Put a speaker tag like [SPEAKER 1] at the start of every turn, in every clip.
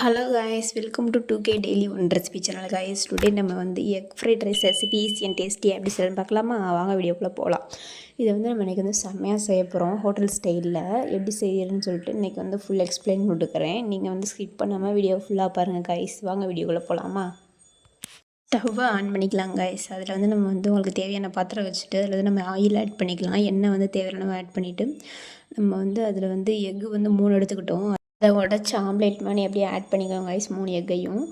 [SPEAKER 1] Hello guys, welcome to 2K daily one recipe channel guys. Today நம்ம வந்து egg fried rice recipe easy and tasty எப்படி செய்யணும்னு பார்க்கலாமா? வாங்க வீடியோக்குள்ளே போகலாம். இதை வந்து நம்ம இன்றைக்கி வந்து செம்மையாக செய்ய போகிறோம். ஹோட்டல் ஸ்டைலில் எப்படி செய்யறதுன்னு சொல்லிட்டு இன்றைக்கி வந்து ஃபுல் எக்ஸ்பிளைன் கொடுக்குறேன். நீங்கள் வந்து ஸ்கிப் பண்ணாமல் வீடியோ ஃபுல்லாக பாருங்கள் காய்ஸ். வாங்க வீடியோக்குள்ளே போகலாமா? ஸ்டவ்வை ஆன் பண்ணிக்கலாம் காய்ஸ். அதில் வந்து நம்ம வந்து உங்களுக்கு தேவையான பாத்திரம் வச்சுட்டு அதில் வந்து நம்ம ஆயில் ஆட் பண்ணிக்கலாம். எண்ணெய் வந்து தேவையான ஆட் பண்ணிவிட்டு நம்ம வந்து அதில் வந்து எக்கு வந்து 3 எடுத்துக்கிட்டோம். அதை உடச்சி ஆம்லேட் மாதிரி அப்படியே ஆட் பண்ணிக்கோங்க கைஸ். 3 எக்கையும்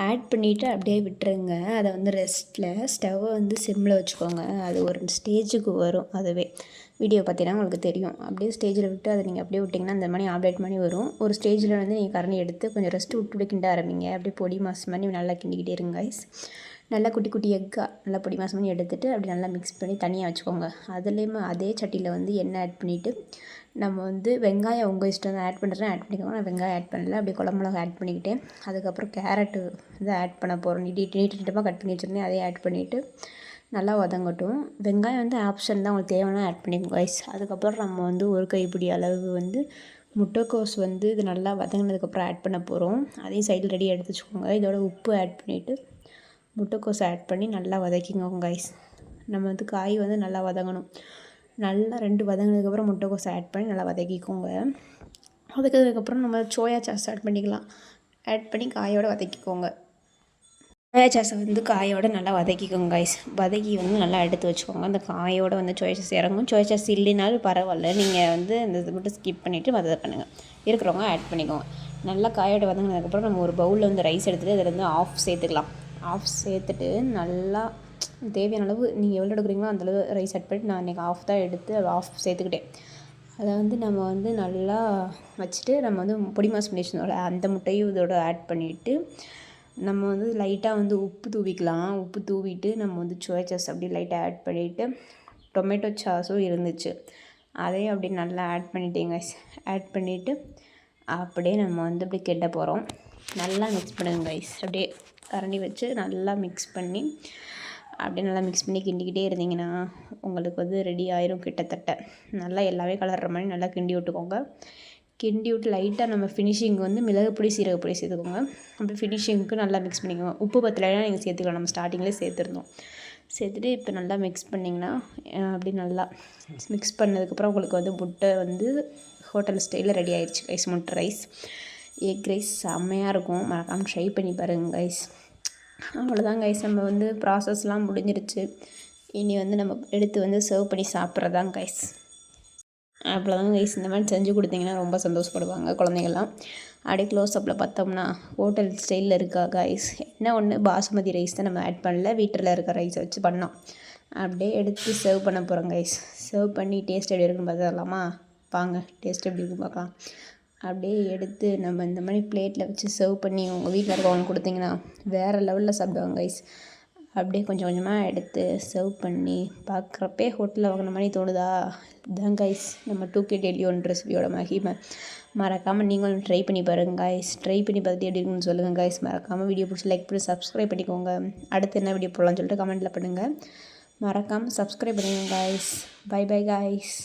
[SPEAKER 1] ஆட் பண்ணிவிட்டு அப்படியே விட்டுருங்க. அதை வந்து ரெஸ்ட்டில் ஸ்டவ்வை வந்து சிம்மில் வச்சுக்கோங்க. அது ஒரு ஸ்டேஜுக்கு வரும். அதுவே வீடியோ பார்த்தீங்கன்னா உங்களுக்கு தெரியும். அப்படியே ஸ்டேஜில் விட்டு அதை நீங்கள் அப்படியே விட்டிங்கன்னா அந்த மாதிரி ஆம்லேட் மாதிரி வரும். ஒரு ஸ்டேஜில் வந்து நீங்கள் கரண்டி எடுத்து கொஞ்சம் ரெஸ்ட்டு விட்டு கிண்ட ஆரம்பிங்க. அப்படியே பொடி மாஸ் மாதிரி நல்லா கிண்டிக்கிட்டே இருங்க கைஸ். நல்லா குட்டி குட்டி எக்காக நல்லா பொடி மாஸ் பண்ணி எடுத்துகிட்டு அப்படி நல்லா மிக்ஸ் பண்ணி தனியாக வச்சுக்கோங்க. அதுலேயுமே அதே சட்டியில் வந்து எண்ணெய் ஆட் பண்ணிவிட்டு நம்ம வந்து வெங்காயம் உங்கள் இஷ்டம் தான் ஆட் பண்ணுறேன்னா ஆட் பண்ணிக்கோங்க. நான் வெங்காயம் ஆட் பண்ணல. அப்படியே குழம்புமிளகா ஆட் பண்ணிக்கிட்டேன். அதுக்கப்புறம் கேரட்டு இதை ஆட் பண்ண போகிறோம். நீட்டமாக கட் பண்ணி வச்சுருந்தேன். அதையும் ஆட் பண்ணிவிட்டு நல்லா வதங்கட்டும். வெங்காயம் வந்து ஆப்ஷன் தான், உங்களுக்கு தேவைன்னா ஆட் பண்ணிக்கோங்க கைஸ். அதுக்கப்புறம் நம்ம வந்து ஒரு கைப்பிடி அளவு வந்து முட்டைக்கோஸ் வந்து இது நல்லா வதங்கினதுக்கப்புறம் ஆட் பண்ண போகிறோம். அதையும் சைடில் ரெடியாக எடுத்து வச்சுக்கோங்க. இதோட உப்பு ஆட் பண்ணிவிட்டு முட்டைக்கோஸ் ஆட் பண்ணி நல்லா வதக்கிக்கோங்க கைஸ். நம்ம வந்து காய் வந்து நல்லா வதங்கணும். நல்லா 2 வதங்கினதுக்கப்புறம் முட்டைக்கோஸ் ஆட் பண்ணி நல்லா வதக்கிக்கோங்க. அதுக்கப்புறம் நம்ம சோயா சாஸ் ஆட் பண்ணிக்கலாம். ஆட் பண்ணி காயோடு வதக்கிக்கோங்க. சோயா சாஸை வந்து காயோடு நல்லா வதக்கிக்கோங்க கைஸ். வதக்கி வந்து நல்லா எடுத்து வச்சுக்கோங்க. அந்த காயோடு வந்து சோயா சாஸ் இறங்கும். சோயா சாஸ் இல்லைனாலும் பரவாயில்ல, நீங்கள் வந்து இந்த இது மட்டும் ஸ்கிப் பண்ணிவிட்டு அதை பண்ணுங்கள். இருக்கிறவங்க ஆட் பண்ணிக்கோங்க. நல்லா காயோடு வதங்கினதுக்கப்புறம் நம்ம ஒரு பவுலில் வந்து ரைஸ் எடுத்துகிட்டு அதில் வந்து ஆஃப் சேர்த்துக்கலாம். ஆஃப் சேர்த்துட்டு நல்லா தேவையான அளவு நீங்கள் எவ்வளோ எடுக்கிறீங்களோ அந்தளவு ரைஸ் ஆட் பண்ணிட்டு நான் இன்றைக்கி ஆஃப் தான் எடுத்து ஆஃப் சேர்த்துக்கிட்டேன். அதை வந்து நம்ம வந்து நல்லா வச்சுட்டு நம்ம வந்து பொடி மாஸ் பண்ணி வச்சுருந்தோம்ல அந்த முட்டையும் இதோட ஆட் பண்ணிவிட்டு நம்ம வந்து லைட்டாக வந்து உப்பு தூவிக்கலாம். உப்பு தூவிட்டு நம்ம வந்து சோயா சாஸ் அப்படியே லைட்டாக ஆட் பண்ணிவிட்டு டொமேட்டோ சாஸும் இருந்துச்சு, அதையும் அப்படியே நல்லா ஆட் பண்ணிட்டேங்க. ஆட் பண்ணிவிட்டு அப்படியே நம்ம வந்து அப்படியே கெட்ட போகிறோம். நல்லா மிக்ஸ் பண்ணுங்க கைஸ். அப்படியே கரண்டி வச்சு நல்லா மிக்ஸ் பண்ணி அப்படியே நல்லா மிக்ஸ் பண்ணி கிண்டிக்கிட்டே இருந்தீங்கன்னா உங்களுக்கு வந்து ரெடி ஆயிரும். கிட்டத்தட்ட நல்லா எல்லாமே கலர்ற மாதிரி நல்லா கிண்டி விட்டுக்கோங்க. கிண்டி விட்டு லைட்டாக நம்ம ஃபினிஷிங் வந்து மிளகுப்பொடி சீரகப்பொடி சேர்த்துக்கோங்க. அப்படி ஃபினிஷிங்க்கு நல்லா மிக்ஸ் பண்ணிக்கோங்க. உப்பு பத்தலைன்னா நீங்கள் சேர்த்துக்கலாம். நம்ம ஸ்டார்டிங்லேயே சேர்த்துருந்தோம். சேர்த்துட்டு இப்போ நல்லா மிக்ஸ் பண்ணிங்கன்னா அப்படி நல்லா மிக்ஸ் பண்ணதுக்கப்புறம் உங்களுக்கு வந்து முட்டை வந்து ஹோட்டல் ஸ்டைலில் ரெடி ஆயிடுச்சு கைஸ். முட்டை ரைஸ், எக் ரைஸ் செம்மையாக இருக்கும். மறக்காமல் ட்ரை பண்ணி பாருங்கள் கைஸ். அவ்வளோதான் கைஸ், நம்ம வந்து ப்ராசஸ்லாம் முடிஞ்சிருச்சு. இனி வந்து நம்ம எடுத்து வந்து சர்வ் பண்ணி சாப்பிட்றதான் கைஸ். அவ்வளோதான் கைஸ். இந்த மாதிரி செஞ்சு கொடுத்தீங்கன்னா ரொம்ப சந்தோஷப்படுவாங்க குழந்தைங்கள்லாம். அப்படியே க்ளோஸ்அப்பில் பார்த்தோம்னா ஹோட்டல் ஸ்டைலில் இருக்கா கைஸ். என்ன ஒன்று, பாசுமதி ரைஸ் தான் நம்ம ஆட் பண்ணல, வீட்டில் இருக்க ரைஸை வச்சு பண்ணோம். அப்படியே எடுத்து சர்வ் பண்ண போகிறோம் கைஸ். சர்வ் பண்ணி டேஸ்ட் எப்படி இருக்குன்னு பார்த்துடலாமா? வாங்க டேஸ்ட் எப்படி இருக்குன்னு பார்க்கலாம். அப்படியே எடுத்து நம்ம இந்த மாதிரி பிளேட்டில் வச்சு சர்வ் பண்ணி உங்கள் வீட்டில் இருக்கவங்களுக்கு கொடுத்தீங்கன்னா வேறு லெவலில் சாப்பிடுவாங்க கைஸ். அப்படியே கொஞ்சம் கொஞ்சமாக எடுத்து சர்வ் பண்ணி பார்க்குறப்பே ஹோட்டலில் வாங்கின மாதிரி தோணுதா? இதுதான் கைஸ் நம்ம 2K டெய்லி ஒன் ரெசிபியோட மகிமை. மறக்காமல் நீங்களும் ட்ரை பண்ணி பாருங்கள் கைஸ். ட்ரை பண்ணி பார்த்துட்டு எப்படி இருக்குன்னு சொல்லுங்கள் கைஸ். மறக்காமல் வீடியோ பிடிச்சி லைக் பண்ணி சப்ஸ்கிரைப் பண்ணிக்கோங்க. அடுத்து என்ன வீடியோ போடலான்னு சொல்லிட்டு கமெண்ட்டில் பண்ணுங்கள். மறக்காமல் சப்ஸ்கிரைப் பண்ணிக்கோங்க கைஸ். By bye guys.